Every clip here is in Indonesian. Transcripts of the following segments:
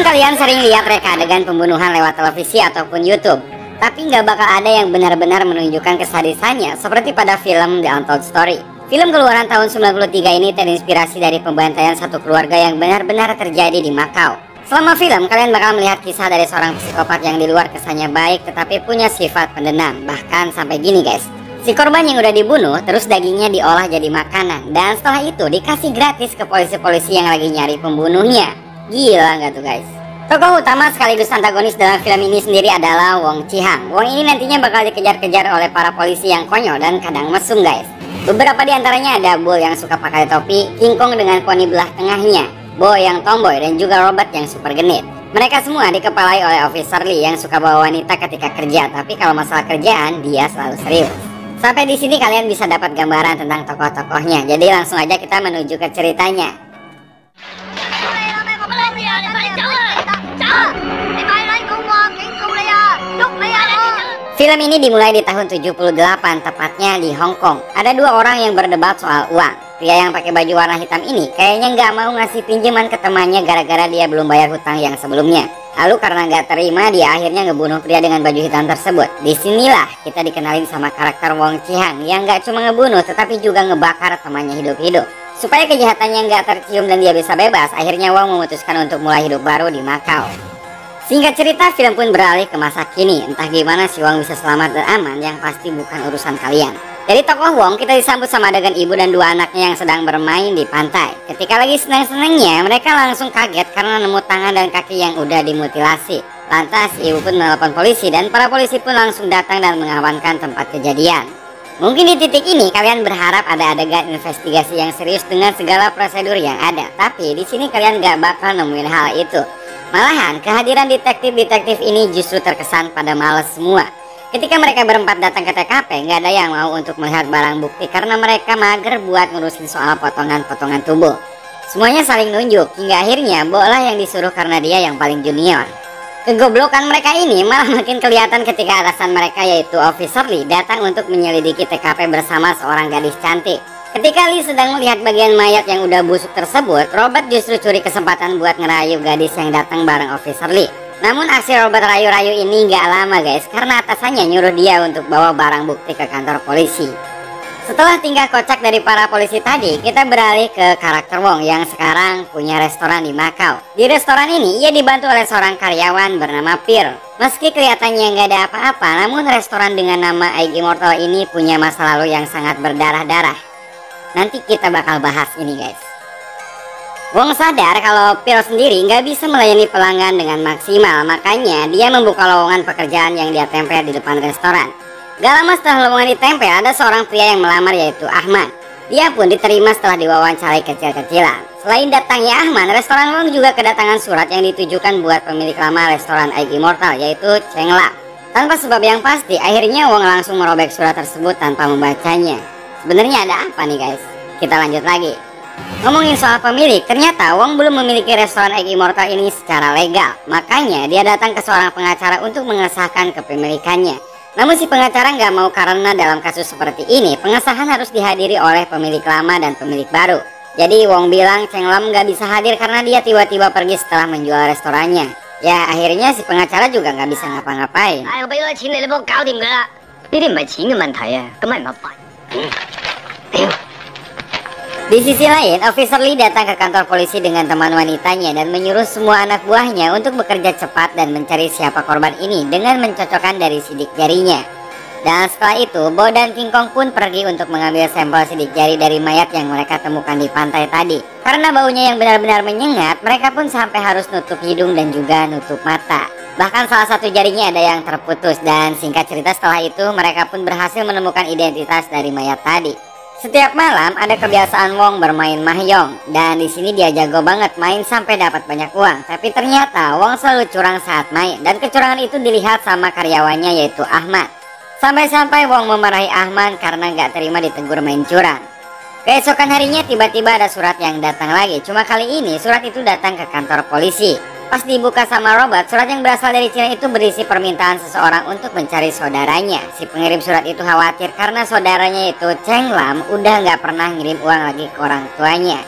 kalian sering lihat reka adegan pembunuhan lewat televisi ataupun YouTube, tapi nggak bakal ada yang benar-benar menunjukkan kesadisannya seperti pada film The Untold Story. Film keluaran tahun 93 ini terinspirasi dari pembantaian satu keluarga yang benar-benar terjadi di Makau. Selama film, kalian bakal melihat kisah dari seorang psikopat yang di luar kesannya baik tetapi punya sifat pendendam. Bahkan sampai gini guys, si korban yang udah dibunuh terus dagingnya diolah jadi makanan, dan setelah itu dikasih gratis ke polisi-polisi yang lagi nyari pembunuhnya. Gila nggak tuh guys? Tokoh utama sekaligus antagonis dalam film ini sendiri adalah Wong Chi-hang. Wong ini nantinya bakal dikejar-kejar oleh para polisi yang konyol dan kadang mesum guys. Beberapa di antaranya ada Bull yang suka pakai topi, King Kong dengan poni belah tengahnya, Bo yang tomboy, dan juga Robert yang super genit. Mereka semua dikepalai oleh Officer Lee yang suka bawa wanita ketika kerja, tapi kalau masalah kerjaan dia selalu serius. Sampai di sini kalian bisa dapat gambaran tentang tokoh-tokohnya. Jadi langsung aja kita menuju ke ceritanya. Film ini dimulai di tahun 78, tepatnya di Hong Kong. Ada dua orang yang berdebat soal uang. Pria yang pakai baju warna hitam ini kayaknya nggak mau ngasih pinjaman ke temannya gara-gara dia belum bayar hutang yang sebelumnya. Lalu karena nggak terima, dia akhirnya ngebunuh pria dengan baju hitam tersebut. Disinilah kita dikenalin sama karakter Wong Chi-hang yang nggak cuma ngebunuh tetapi juga ngebakar temannya hidup-hidup. Supaya kejahatannya nggak tercium dan dia bisa bebas, akhirnya Wong memutuskan untuk mulai hidup baru di Makau. Singkat cerita, film pun beralih ke masa kini. Entah gimana si Wong bisa selamat dan aman, yang pasti bukan urusan kalian. Dari tokoh Wong, kita disambut sama adegan ibu dan dua anaknya yang sedang bermain di pantai. Ketika lagi senang-senangnya, mereka langsung kaget karena nemu tangan dan kaki yang udah dimutilasi. Lantas, ibu pun menelpon polisi dan para polisi pun langsung datang dan mengamankan tempat kejadian. Mungkin di titik ini kalian berharap ada adegan investigasi yang serius dengan segala prosedur yang ada. Tapi di sini kalian gak bakal nemuin hal itu. Malahan, kehadiran detektif-detektif ini justru terkesan pada males semua. Ketika mereka berempat datang ke TKP, nggak ada yang mau untuk melihat barang bukti karena mereka mager buat ngurusin soal potongan-potongan tubuh. Semuanya saling nunjuk, hingga akhirnya Bola yang disuruh karena dia yang paling junior. Kegoblokan mereka ini malah makin kelihatan ketika atasan mereka yaitu Officer Lee datang untuk menyelidiki TKP bersama seorang gadis cantik. Ketika Lee sedang melihat bagian mayat yang udah busuk tersebut, Robert justru curi kesempatan buat ngerayu gadis yang datang bareng Officer Lee. Namun aksi Robert rayu-rayu ini nggak lama guys, karena atasannya nyuruh dia untuk bawa barang bukti ke kantor polisi. Setelah tingkah kocak dari para polisi tadi, kita beralih ke karakter Wong yang sekarang punya restoran di Makau. Di restoran ini, ia dibantu oleh seorang karyawan bernama Pearl. Meski kelihatannya nggak ada apa-apa, namun restoran dengan nama Egg Immortal ini punya masa lalu yang sangat berdarah-darah. Nanti kita bakal bahas ini guys. Wong sadar kalau Pearl sendiri nggak bisa melayani pelanggan dengan maksimal, makanya dia membuka lowongan pekerjaan yang dia tempel di depan restoran. Gak lama setelah lowongan ditempel, ada seorang pria yang melamar yaitu Ahmad. Dia pun diterima setelah diwawancarai kecil-kecilan. Selain datangnya Ahmad, restoran Wong juga kedatangan surat yang ditujukan buat pemilik lama restoran Egg Immortal yaitu Cheng La. Tanpa sebab yang pasti, akhirnya Wong langsung merobek surat tersebut tanpa membacanya. Sebenarnya ada apa nih guys? Kita lanjut lagi. Ngomongin soal pemilik, ternyata Wong belum memiliki restoran Egg Immortal ini secara legal. Makanya dia datang ke seorang pengacara untuk mengesahkan kepemilikannya. Namun si pengacara nggak mau karena dalam kasus seperti ini pengesahan harus dihadiri oleh pemilik lama dan pemilik baru. Jadi Wong bilang Cheng Lam nggak bisa hadir karena dia tiba-tiba pergi setelah menjual restorannya. Ya akhirnya si pengacara juga nggak bisa ngapa-ngapain. Di sisi lain, Officer Lee datang ke kantor polisi dengan teman wanitanya dan menyuruh semua anak buahnya untuk bekerja cepat dan mencari siapa korban ini dengan mencocokkan dari sidik jarinya. Dan setelah itu, Bo dan King Kong pun pergi untuk mengambil sampel sidik jari dari mayat yang mereka temukan di pantai tadi. Karena baunya yang benar-benar menyengat, mereka pun sampai harus nutup hidung dan juga nutup mata. Bahkan salah satu jarinya ada yang terputus, dan singkat cerita setelah itu mereka pun berhasil menemukan identitas dari mayat tadi. Setiap malam ada kebiasaan Wong bermain mahjong, dan di sini dia jago banget main sampai dapat banyak uang. Tapi ternyata Wong selalu curang saat main, dan kecurangan itu dilihat sama karyawannya yaitu Ahmad. Sampai-sampai Wong memarahi Ahmad karena nggak terima ditegur main curang. Keesokan harinya tiba-tiba ada surat yang datang lagi. Cuma kali ini surat itu datang ke kantor polisi. Pas dibuka sama Robert, surat yang berasal dari Cina itu berisi permintaan seseorang untuk mencari saudaranya. Si pengirim surat itu khawatir karena saudaranya itu Cheng Lam udah nggak pernah ngirim uang lagi ke orang tuanya.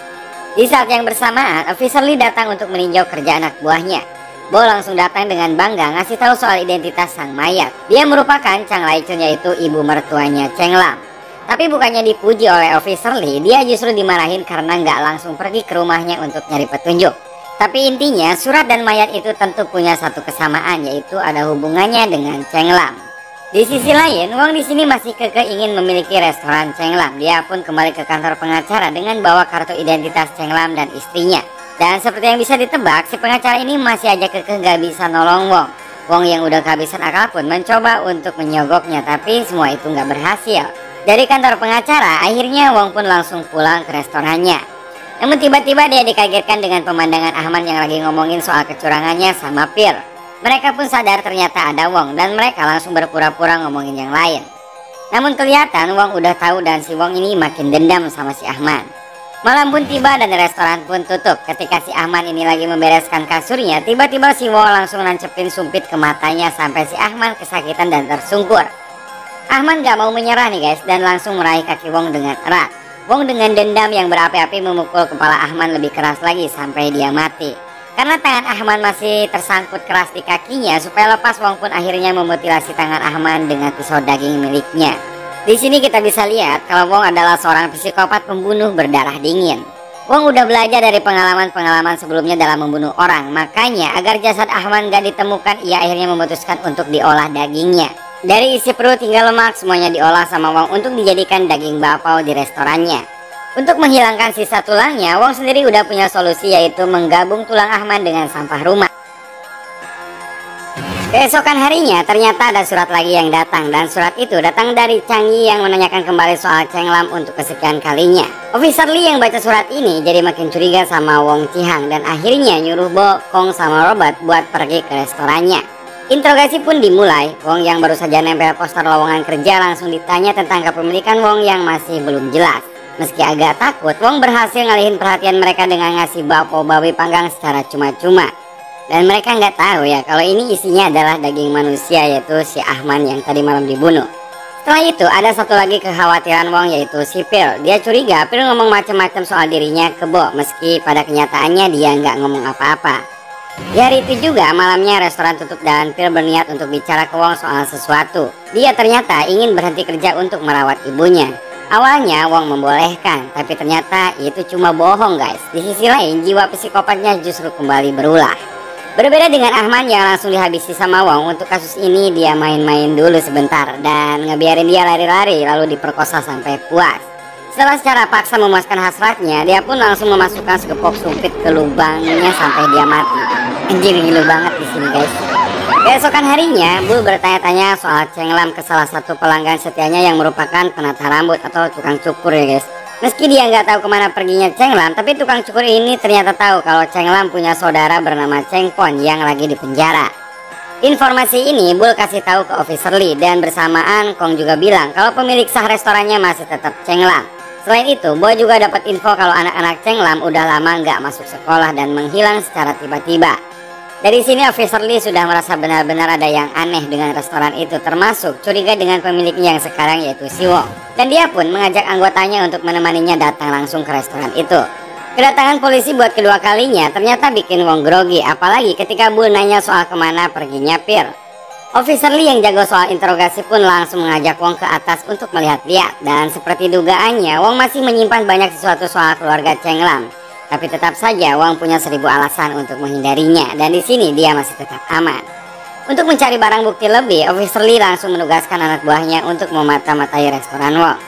Di saat yang bersamaan, Officer Lee datang untuk meninjau kerja anak buahnya. Bo langsung datang dengan bangga ngasih tahu soal identitas sang mayat. Dia merupakan Chang Lai-chun, yaitu ibu mertuanya Cheng Lam. Tapi bukannya dipuji oleh Officer Lee, dia justru dimarahin karena nggak langsung pergi ke rumahnya untuk nyari petunjuk. Tapi intinya surat dan mayat itu tentu punya satu kesamaan, yaitu ada hubungannya dengan Cheng Lam. Di sisi lain, Wong di sini masih kekeh ingin memiliki restoran Cheng Lam. Dia pun kembali ke kantor pengacara dengan bawa kartu identitas Cheng Lam dan istrinya. Dan seperti yang bisa ditebak, si pengacara ini masih aja kekeh gak bisa nolong Wong. Wong yang udah kehabisan akal pun mencoba untuk menyogoknya, tapi semua itu gak berhasil. Dari kantor pengacara, akhirnya Wong pun langsung pulang ke restorannya. Namun tiba-tiba dia dikagetkan dengan pemandangan Ahman yang lagi ngomongin soal kecurangannya sama Pir. Mereka pun sadar ternyata ada Wong dan mereka langsung berpura-pura ngomongin yang lain. Namun kelihatan Wong udah tahu dan si Wong ini makin dendam sama si Ahman. Malam pun tiba dan restoran pun tutup. Ketika si Ahman ini lagi membereskan kasurnya, tiba-tiba si Wong langsung nancepin sumpit ke matanya sampai si Ahman kesakitan dan tersungkur. Ahman gak mau menyerah nih guys, dan langsung meraih kaki Wong dengan erat. Wong dengan dendam yang berapi-api memukul kepala Ahman lebih keras lagi sampai dia mati. Karena tangan Ahman masih tersangkut keras di kakinya, supaya lepas Wong pun akhirnya memutilasi tangan Ahman dengan pisau daging miliknya. Di sini kita bisa lihat kalau Wong adalah seorang psikopat pembunuh berdarah dingin. Wong udah belajar dari pengalaman-pengalaman sebelumnya dalam membunuh orang. Makanya agar jasad Ahman gak ditemukan, ia akhirnya memutuskan untuk diolah dagingnya. Dari isi perut hingga lemak semuanya diolah sama Wong untuk dijadikan daging bakpao di restorannya. Untuk menghilangkan sisa tulangnya, Wong sendiri udah punya solusi, yaitu menggabung tulang Ahman dengan sampah rumah. Keesokan harinya ternyata ada surat lagi yang datang, dan surat itu datang dari Chang Yi yang menanyakan kembali soal Cheng Lam untuk kesekian kalinya. Officer Lee yang baca surat ini jadi makin curiga sama Wong Chi-hang dan akhirnya nyuruh Bo Kong sama Robert buat pergi ke restorannya. Interogasi pun dimulai. Wong yang baru saja nempel poster lowongan kerja langsung ditanya tentang kepemilikan Wong yang masih belum jelas. Meski agak takut, Wong berhasil ngalihin perhatian mereka dengan ngasih bakpao babi panggang secara cuma-cuma. Dan mereka nggak tahu ya kalau ini isinya adalah daging manusia, yaitu si Ahman yang tadi malam dibunuh. Setelah itu ada satu lagi kekhawatiran Wong, yaitu si Pil. Dia curiga Pil ngomong macam-macam soal dirinya ke Bo, meski pada kenyataannya dia nggak ngomong apa-apa. Di hari itu juga malamnya restoran tutup dan Pil berniat untuk bicara ke Wong soal sesuatu. Dia ternyata ingin berhenti kerja untuk merawat ibunya. Awalnya Wong membolehkan, tapi ternyata itu cuma bohong guys. Di sisi lain jiwa psikopatnya justru kembali berulah. Berbeda dengan Ahman yang langsung dihabisi sama Wong, untuk kasus ini dia main-main dulu sebentar dan ngebiarin dia lari-lari lalu diperkosa sampai puas. Setelah secara paksa memuaskan hasratnya, dia pun langsung memasukkan sekepok sumpit ke lubangnya sampai dia mati. Anjir, ngilu banget di sini guys. Keesokan harinya, Bull bertanya-tanya soal Cheng Lam ke salah satu pelanggan setianya yang merupakan penata rambut atau tukang cukur ya guys. Meski dia nggak tahu kemana perginya Cheng Lam, tapi tukang cukur ini ternyata tahu kalau Cheng Lam punya saudara bernama Cheng Pon yang lagi di penjara. Informasi ini Bull kasih tahu ke Officer Lee, dan bersamaan Kong juga bilang kalau pemilik sah restorannya masih tetap Cheng Lam. Selain itu, Bo juga dapat info kalau anak-anak Cheng Lam udah lama nggak masuk sekolah dan menghilang secara tiba-tiba. Dari sini Officer Lee sudah merasa benar-benar ada yang aneh dengan restoran itu, termasuk curiga dengan pemiliknya yang sekarang yaitu si Wong. Dan dia pun mengajak anggotanya untuk menemaninya datang langsung ke restoran itu. Kedatangan polisi buat kedua kalinya ternyata bikin Wong grogi, apalagi ketika Bull nanya soal kemana perginya Pir. Officer Lee yang jago soal interogasi pun langsung mengajak Wong ke atas untuk melihat-lihat, dan seperti dugaannya Wong masih menyimpan banyak sesuatu soal keluarga Cheng Lam. Tapi tetap saja Wong punya 1000 alasan untuk menghindarinya, dan di sini dia masih tetap aman. Untuk mencari barang bukti lebih, Officer Lee langsung menugaskan anak buahnya untuk memata-matai restoran Wong.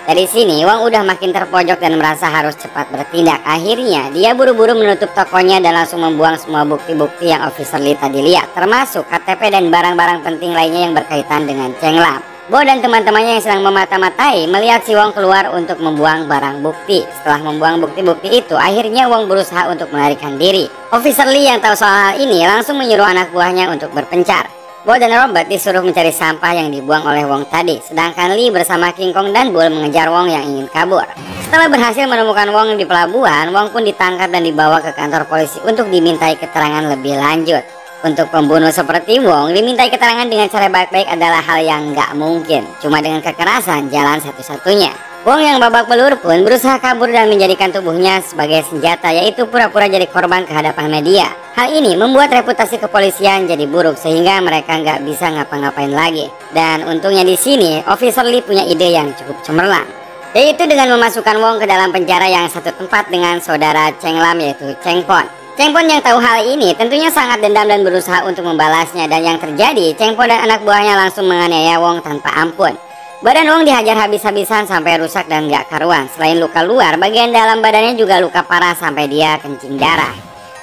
Dari sini Wong udah makin terpojok dan merasa harus cepat bertindak. Akhirnya dia buru-buru menutup tokonya dan langsung membuang semua bukti-bukti yang Officer Lee tadi lihat, termasuk KTP dan barang-barang penting lainnya yang berkaitan dengan Cheng Lam. Bo dan teman-temannya yang sedang memata-matai melihat si Wong keluar untuk membuang barang bukti. Setelah membuang bukti-bukti itu, akhirnya Wong berusaha untuk melarikan diri. Officer Lee yang tahu soal hal ini langsung menyuruh anak buahnya untuk berpencar. Bo dan Robert disuruh mencari sampah yang dibuang oleh Wong tadi, sedangkan Lee bersama King Kong dan Bull mengejar Wong yang ingin kabur. Setelah berhasil menemukan Wong di pelabuhan, Wong pun ditangkap dan dibawa ke kantor polisi untuk dimintai keterangan lebih lanjut. Untuk pembunuh seperti Wong, dimintai keterangan dengan cara baik-baik adalah hal yang nggak mungkin. Cuma dengan kekerasan jalan satu-satunya. Wong yang babak belur pun berusaha kabur dan menjadikan tubuhnya sebagai senjata, yaitu pura-pura jadi korban ke hadapan media. Hal ini membuat reputasi kepolisian jadi buruk sehingga mereka nggak bisa ngapa-ngapain lagi. Dan untungnya di sini, Officer Lee punya ide yang cukup cemerlang, yaitu dengan memasukkan Wong ke dalam penjara yang satu tempat dengan saudara Cheng Lam, yaitu Cheng Pon. Cheng Pon yang tahu hal ini tentunya sangat dendam dan berusaha untuk membalasnya. Dan yang terjadi, Cheng Pon dan anak buahnya langsung menganiaya Wong tanpa ampun. Badan Wong dihajar habis-habisan sampai rusak dan gak karuan. Selain luka luar, bagian dalam badannya juga luka parah sampai dia kencing darah.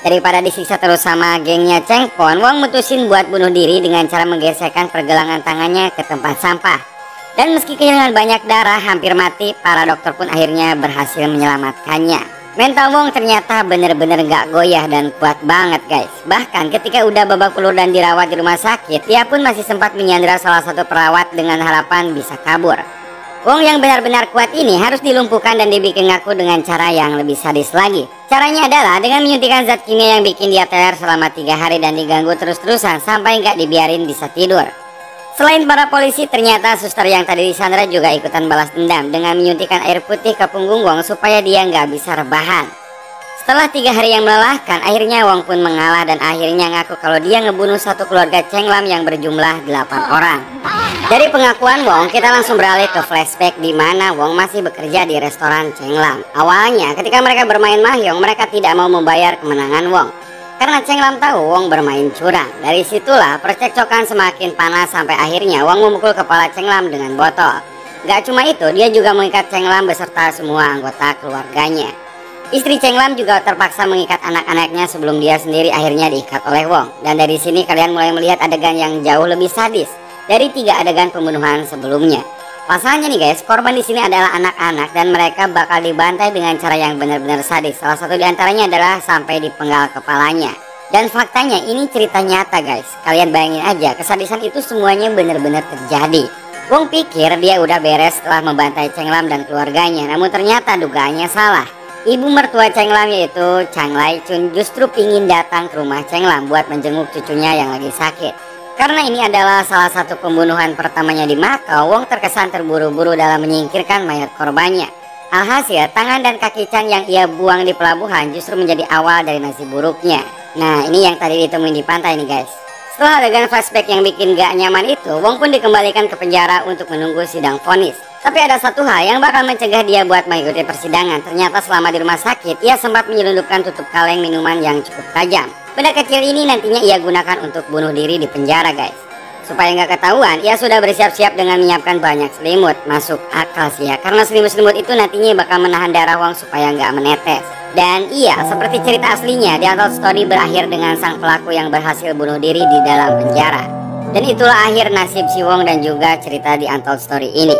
Daripada disiksa terus sama gengnya Cheng Pon, Wong mutusin buat bunuh diri dengan cara menggesekkan pergelangan tangannya ke tempat sampah. Dan meski kehilangan banyak darah, hampir mati, para dokter pun akhirnya berhasil menyelamatkannya. Mental Wong ternyata bener-bener gak goyah dan kuat banget guys. Bahkan ketika udah babak belur dan dirawat di rumah sakit, dia pun masih sempat menyandera salah satu perawat dengan harapan bisa kabur. Wong yang benar-benar kuat ini harus dilumpuhkan dan dibikin ngaku dengan cara yang lebih sadis lagi. Caranya adalah dengan menyuntikkan zat kimia yang bikin dia teler selama 3 hari dan diganggu terus-terusan sampai gak dibiarin bisa tidur. Selain para polisi, ternyata suster yang tadi disandra juga ikutan balas dendam dengan menyuntikkan air putih ke punggung Wong supaya dia nggak bisa rebahan. Setelah 3 hari yang melelahkan, akhirnya Wong pun mengalah dan akhirnya ngaku kalau dia ngebunuh satu keluarga Cheng Lam yang berjumlah 8 orang. Dari pengakuan Wong, kita langsung beralih ke flashback di mana Wong masih bekerja di restoran Cheng Lam. Awalnya, ketika mereka bermain mahjong, mereka tidak mau membayar kemenangan Wong karena Cheng Lam tahu Wong bermain curang. Dari situlah percekcokan semakin panas sampai akhirnya Wong memukul kepala Cheng Lam dengan botol. Gak cuma itu, dia juga mengikat Cheng Lam beserta semua anggota keluarganya. Istri Cheng Lam juga terpaksa mengikat anak-anaknya sebelum dia sendiri akhirnya diikat oleh Wong. Dan dari sini kalian mulai melihat adegan yang jauh lebih sadis dari 3 adegan pembunuhan sebelumnya. Pasalnya nih guys, korban di sini adalah anak-anak dan mereka bakal dibantai dengan cara yang benar-benar sadis. Salah satu diantaranya adalah sampai dipenggal kepalanya. Dan faktanya ini cerita nyata guys. Kalian bayangin aja, kesadisan itu semuanya benar-benar terjadi. Wong pikir dia udah beres setelah membantai Cheng Lam dan keluarganya, namun ternyata dugaannya salah. Ibu mertua Cheng Lam yaitu Chang Lai Chun justru pingin datang ke rumah Cheng Lam buat menjenguk cucunya yang lagi sakit. Karena ini adalah salah satu pembunuhan pertamanya di Makau, Wong terkesan terburu-buru dalam menyingkirkan mayat korbannya. Alhasil, tangan dan kaki Chan yang ia buang di pelabuhan justru menjadi awal dari nasib buruknya. Nah, ini yang tadi ditemuin di pantai nih guys. Setelah adegan flashback yang bikin gak nyaman itu, Wong pun dikembalikan ke penjara untuk menunggu sidang vonis. Tapi ada satu hal yang bakal mencegah dia buat mengikuti persidangan. Ternyata selama di rumah sakit, ia sempat menyelundupkan tutup kaleng minuman yang cukup tajam. Benda kecil ini nantinya ia gunakan untuk bunuh diri di penjara guys. Supaya nggak ketahuan, ia sudah bersiap-siap dengan menyiapkan banyak selimut. Masuk akal sih ya, karena selimut-selimut itu nantinya bakal menahan darah Wong supaya nggak menetes. Dan iya, seperti cerita aslinya, The Untold Story berakhir dengan sang pelaku yang berhasil bunuh diri di dalam penjara. Dan itulah akhir nasib si Wong dan juga cerita The Untold Story ini.